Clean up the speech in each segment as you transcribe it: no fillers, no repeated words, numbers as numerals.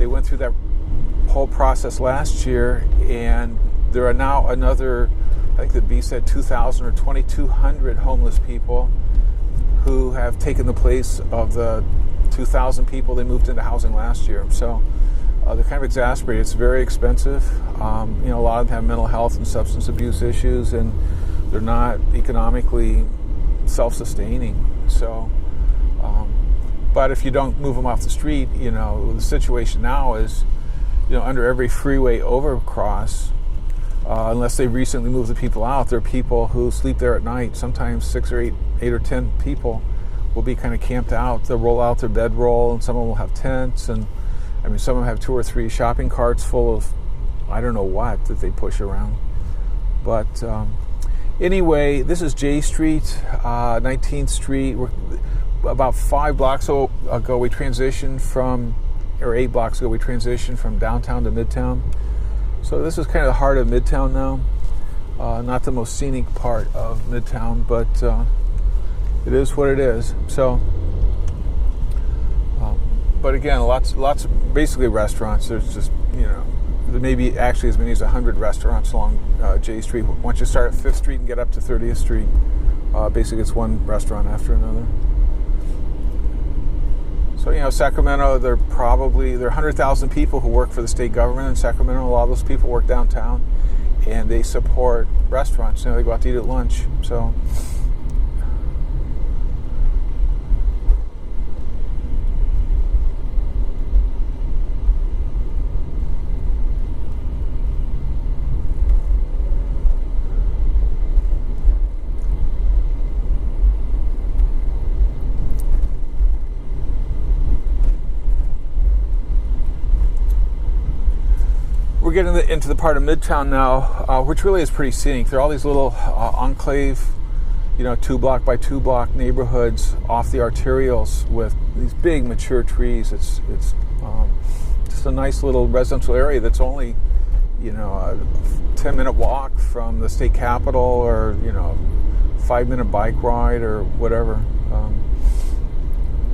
They went through that whole process last year, and there are now another, I think the B said 2,000 or 2,200 homeless people who have taken the place of the 2,000 people they moved into housing last year. So they're kind of exasperated. It's very expensive. A lot of them have mental health and substance abuse issues, and they're not economically self-sustaining. So, but if you don't move them off the street, the situation now is, under every freeway overcross, unless they recently moved the people out, there are people who sleep there at night. Sometimes 6 or 8 or 10 people will be kind of camped out. They'll roll out their bedroll, and some of them will have tents, and some of them have 2 or 3 shopping carts full of I don't know what that they push around. But anyway, this is J Street, 19th Street. About 5 blocks ago, we transitioned from, or 8 blocks ago, we transitioned from downtown to Midtown. So this is kind of the heart of Midtown now. Not the most scenic part of Midtown, but it is what it is. So, but again, lots of basically restaurants. There's just, there may be actually as many as 100 restaurants along J Street. Once you start at 5th Street and get up to 30th Street, basically it's one restaurant after another. So, Sacramento, there are 100,000 people who work for the state government in Sacramento. A lot of those people work downtown, and they support restaurants. They go out to eat at lunch. So, we're getting into the part of Midtown now, which really is pretty scenic. There are all these little enclave, 2 block by 2 block neighborhoods off the arterials with these big mature trees. It's just a nice little residential area that's only, a 10-minute walk from the state capitol, or 5-minute bike ride or whatever.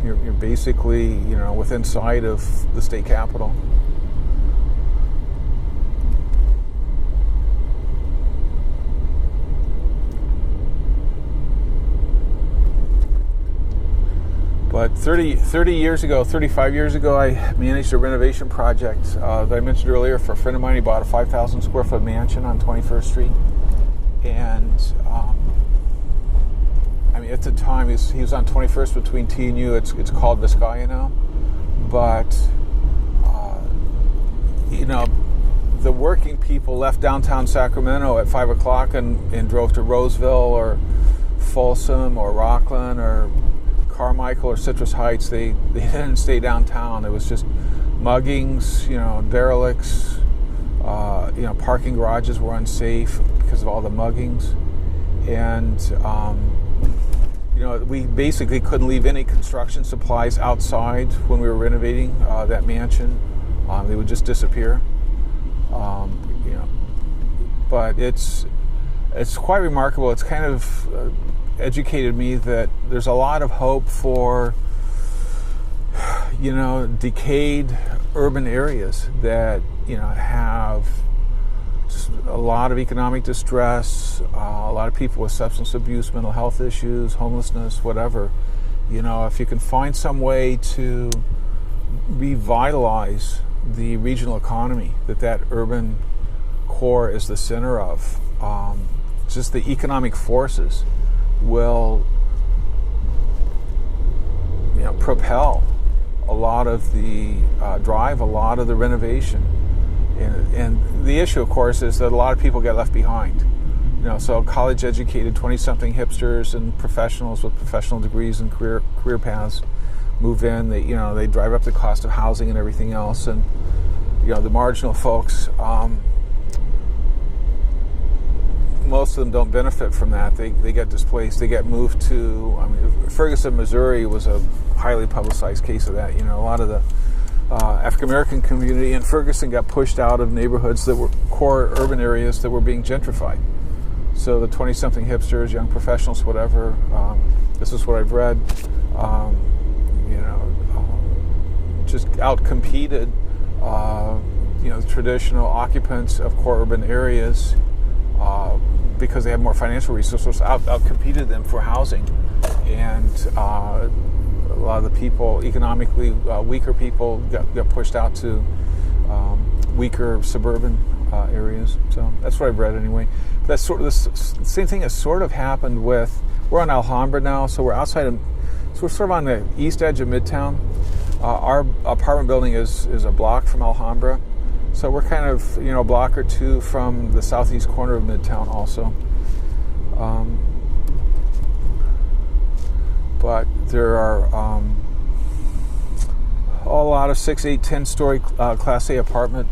You're basically within sight of the state capitol. But 35 years ago, I managed a renovation project that I mentioned earlier for a friend of mine. He bought a 5,000 square foot mansion on 21st Street. And, at the time, he was on 21st between T and U. It's called Vizcaya now. But, the working people left downtown Sacramento at 5 o'clock and drove to Roseville or Folsom or Rockland or Carmichael or Citrus Heights. They didn't stay downtown. It was just muggings, derelicts, parking garages were unsafe because of all the muggings. And, we basically couldn't leave any construction supplies outside when we were renovating that mansion. They would just disappear. But it's quite remarkable. It's kind of educated me that there's a lot of hope for, decayed urban areas that, have just a lot of economic distress, a lot of people with substance abuse, mental health issues, homelessness, whatever. If you can find some way to revitalize the regional economy that urban core is the center of, just the economic forces will propel a lot of the drive, a lot of the renovation. And the issue, of course, is that a lot of people get left behind. So college-educated 20-something hipsters and professionals with professional degrees and career paths move in. They drive up the cost of housing and everything else, and the marginal folks, most of them don't benefit from that. They get displaced. They get moved to, Ferguson, Missouri was a highly publicized case of that. A lot of the African-American community in Ferguson got pushed out of neighborhoods that were core urban areas that were being gentrified. So the 20-something hipsters, young professionals, whatever, this is what I've read, just out-competed the traditional occupants of core urban areas, because they have more financial resources, outcompeted them for housing. And a lot of the people, economically weaker people, got pushed out to weaker suburban areas. So that's what I've read anyway. But that's sort of the same thing has sort of happened with, we're on Alhambra now, so we're outside of, so we're sort of on the east edge of Midtown. Our apartment building is a block from Alhambra. So we're kind of, a block or two from the southeast corner of Midtown also. But there are a lot of 6, 8, 10-story Class A apartment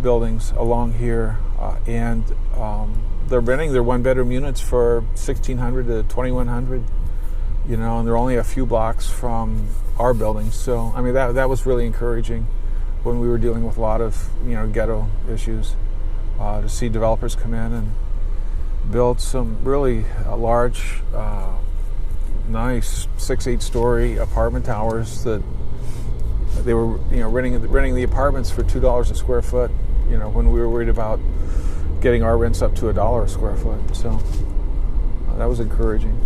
buildings along here. And they're renting their one-bedroom units for $1,600 to $2,100, and they're only a few blocks from our building. So, I mean, that was really encouraging when we were dealing with a lot of, ghetto issues, to see developers come in and build some really large, nice 6, 8-story apartment towers that they were, renting the apartments for $2 a square foot, when we were worried about getting our rents up to $1 a square foot. So that was encouraging.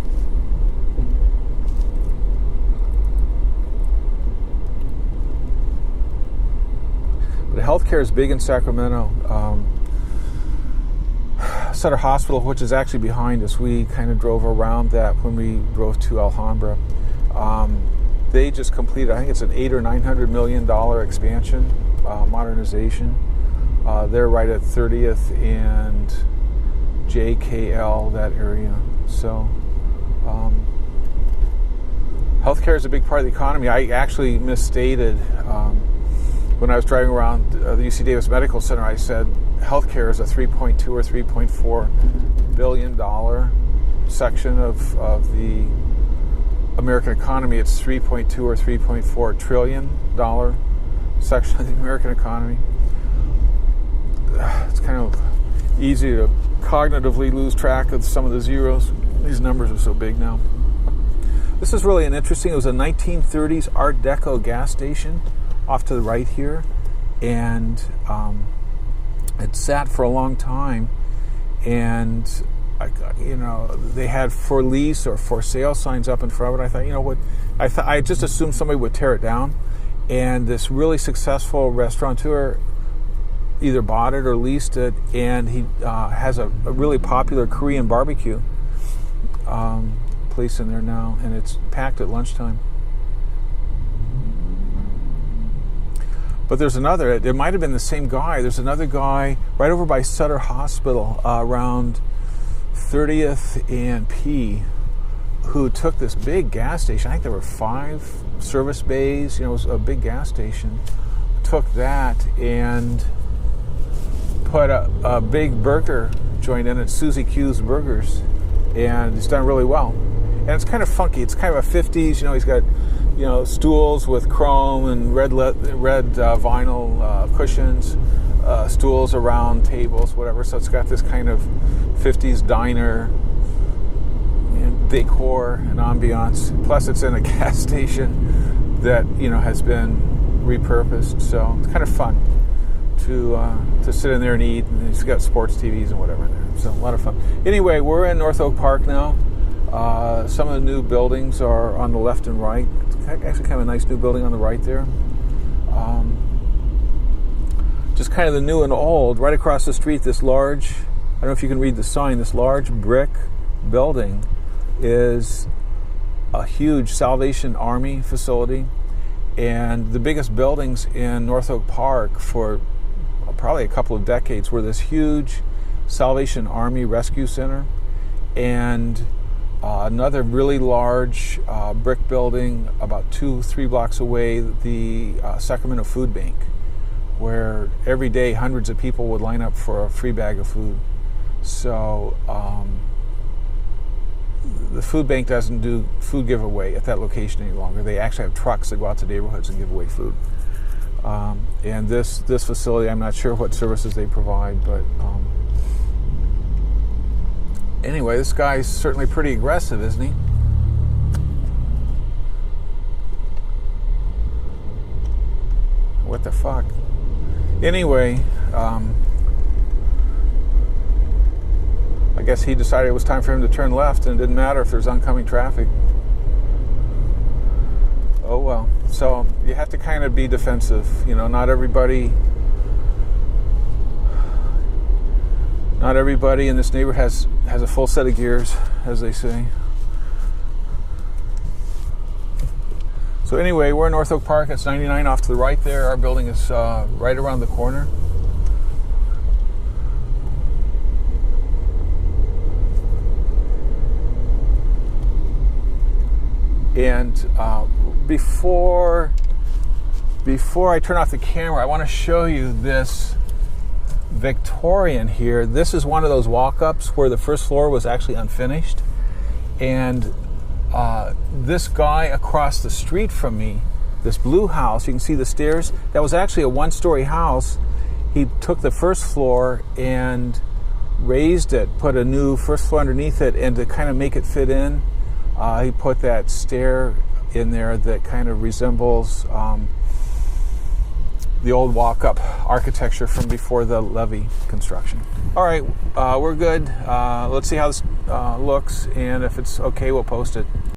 But healthcare is big in Sacramento. Sutter Hospital, which is actually behind us, we kind of drove around that when we drove to Alhambra. They just completed, I think it's an $800 or $900 million expansion, modernization. They're right at 30th and JKL, that area. So healthcare is a big part of the economy. I actually misstated when I was driving around the UC Davis Medical Center. I said healthcare is a $3.2 or $3.4 billion section of the American economy. It's $3.2 or $3.4 trillion section of the American economy. It's kind of easy to cognitively lose track of some of the zeros. These numbers are so big now. This is really it was a 1930s Art Deco gas station off to the right here, and it sat for a long time, and they had for lease or for sale signs up in front of it. I thought, I just assumed somebody would tear it down, and this really successful restaurateur either bought it or leased it, and he has a really popular Korean barbecue place in there now, and it's packed at lunchtime. But there's another, it might have been the same guy. There's another guy right over by Sutter Hospital around 30th and P, who took this big gas station. I think there were 5 service bays. It was a big gas station. Took that and put a big burger joint in it, Susie Q's Burgers, and it's done really well. And it's kind of funky. It's kind of a 50s. He's got stools with chrome and red vinyl cushions, stools around tables, whatever. So it's got this kind of 50s diner decor and ambiance. Plus, it's in a gas station that has been repurposed. So it's kind of fun to sit in there and eat. And it's got sports TVs and whatever in there. So a lot of fun. Anyway, we're in North Oak Park now. Some of the new buildings are on the left and right. Actually kind of a nice new building on the right there. Just kind of the new and old. Right across the street, this large, I don't know if you can read the sign, this large brick building is a huge Salvation Army facility. And the biggest buildings in North Oak Park for probably a couple of decades were this huge Salvation Army Rescue Center and another really large brick building about 2-3 blocks away, the Sacramento Food Bank, where every day hundreds of people would line up for a free bag of food. So the food bank doesn't do food giveaway at that location any longer. They actually have trucks that go out to neighborhoods and give away food. And this facility, I'm not sure what services they provide, but anyway, this guy's certainly pretty aggressive, isn't he? what the fuck. Anyway, I guess he decided it was time for him to turn left, and it didn't matter if there's oncoming traffic. Oh well. So you have to kind of be defensive. You know, not everybody in this neighborhood has a full set of gears, as they say. So anyway, we're in North Oak Park. It's 99 off to the right there. Our building is right around the corner. And before I turn off the camera, I want to show you this Victorian here. This is one of those walk-ups where the first floor was actually unfinished. And this guy across the street from me, this blue house, you can see the stairs, that was actually a one-story house. He took the first floor and raised it, put a new first floor underneath it, and to kind of make it fit in, he put that stair in there that kind of resembles the old walk-up architecture from before the levee construction. All right, we're good. Let's see how this looks, and if it's okay, we'll post it.